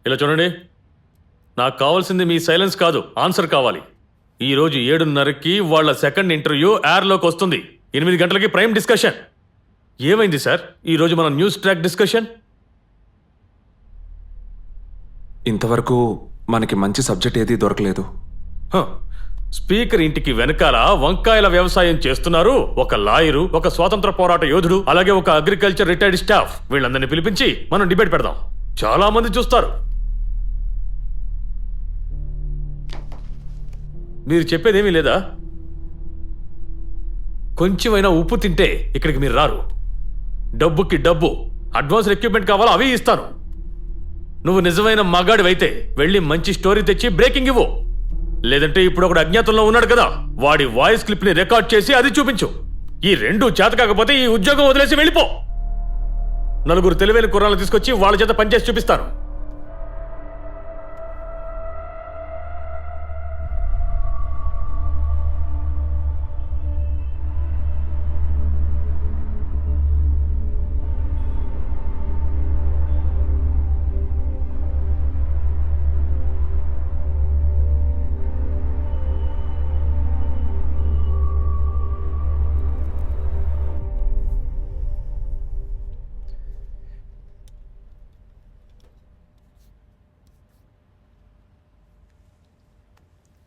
ఇలా చూడండి, నాకు కావాల్సింది మీ సైలెన్స్ కాదు, ఆన్సర్ కావాలి. ఈరోజు 7:30కి వాళ్ళ సెకండ్ ఇంటర్వ్యూ ఎయిర్లోకి వస్తుంది. 8 గంటలకి ప్రైమ్ డిస్కషన్. ఏమైంది సార్ ఈరోజు మన న్యూస్ ట్రాక్ డిస్కషన్? ఇంతవరకు మనకి మంచి సబ్జెక్ట్ ఏదీ దొరకలేదు. స్పీకర్ ఇంటికి వెనకాల వంకాయల వ్యవసాయం చేస్తున్నారు ఒక లాయరు, ఒక స్వాతంత్ర పోరాట యోధుడు, అలాగే ఒక అగ్రికల్చర్ రిటైర్డ్ స్టాఫ్. వీళ్ళందరినీ పిలిపించి మనం డిబేట్ పెడదాం. చాలా మంది చూస్తారు. మీరు చెప్పేదేమీ లేదా? కొంచెమైనా ఉప్పు తింటే ఇక్కడికి మీరు రారు. డబ్బుకి డబ్బు, అడ్వాన్స్ ఎక్విప్మెంట్ కావాలో అవి ఇస్తాను. నువ్వు నిజమైన మగాడివైతే వెళ్ళి మంచి స్టోరీ తెచ్చి బ్రేకింగ్ ఇవ్వు. లేదంటే ఇప్పుడు ఒకడు అజ్ఞాతంలో ఉన్నాడు కదా, వాడి వాయిస్ క్లిప్ ని రికార్డ్ చేసి అది చూపించు. ఈ రెండు చేత కాకపోతే ఈ ఉద్యోగం వదిలేసి వెళ్ళిపో. 4 తెలివైన కుర్రాళ్ళు తీసుకొచ్చి వాళ్ళ చేత పనిచేసి చూపిస్తాను.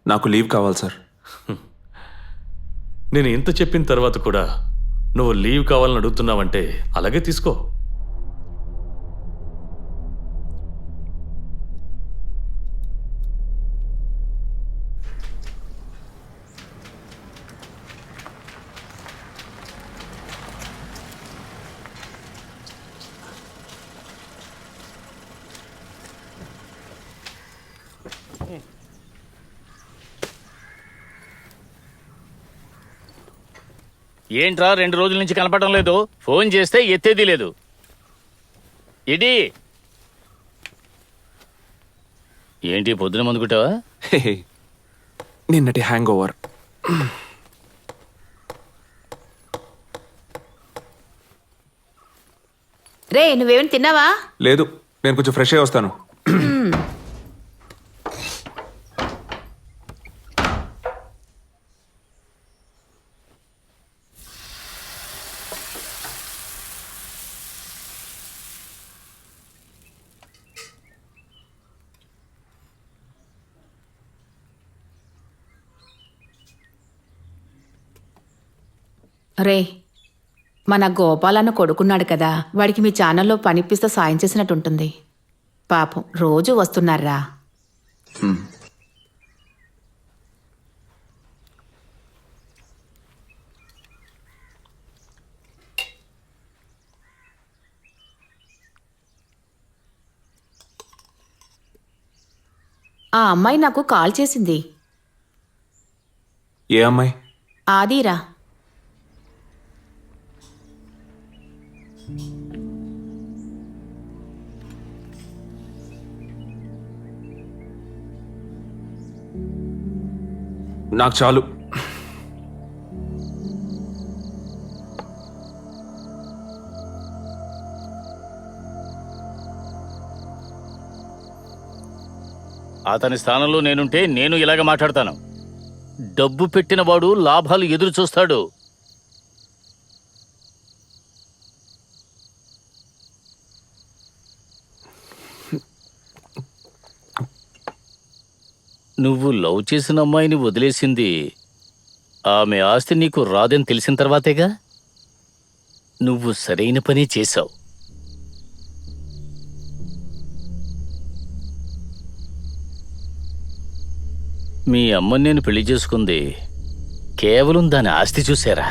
నాకు లీవ్ కావాలి సార్. నేను ఇంత చెప్పిన తర్వాత కూడా నువ్వు లీవ్ కావాలని అడుగుతున్నావంటే అలాగే తీసుకో. ఏంట్రా 2 రోజుల నుంచి కనపడడం లేదు? ఫోన్ చేస్తే ఎత్తేది లేదు. ఇడి ఏంటి పొద్దున మందుకుంటావా? నిన్నటి హ్యాంగ్ ఓవర్. రే, నువ్వేమైనా తిన్నావా? లేదు, నేను కొంచెం ఫ్రెష్ అయ్యి వస్తాను. రే, మన గోపాలన్న కొడుకున్నాడు కదా, వాడికి మీ ఛానల్లో పనిపిస్తే సాయం చేసినట్టుంటుంది. పాపం రోజు వస్తున్నారా? ఆ అమ్మాయి నాకు కాల్ చేసింది. ఏ అమ్మాయి? ఆదిరా. నాకు చాలు. అతని స్థానంలో నేనుంటే నేను ఇలాగ మాట్లాడతాను. డబ్బు పెట్టిన వాడు లాభాలు ఎదురు చూస్తాడు. నువ్వు లవ్ చేసిన అమ్మాయిని వదిలేసింది ఆమె ఆస్తి నీకు రాదని తెలిసిన తర్వాతేగా. నువ్వు సరైన పని చేశావు. మీ అమ్మని నేను పెళ్లి చేసుకుంది కేవలం దాని ఆస్తి చూసారా?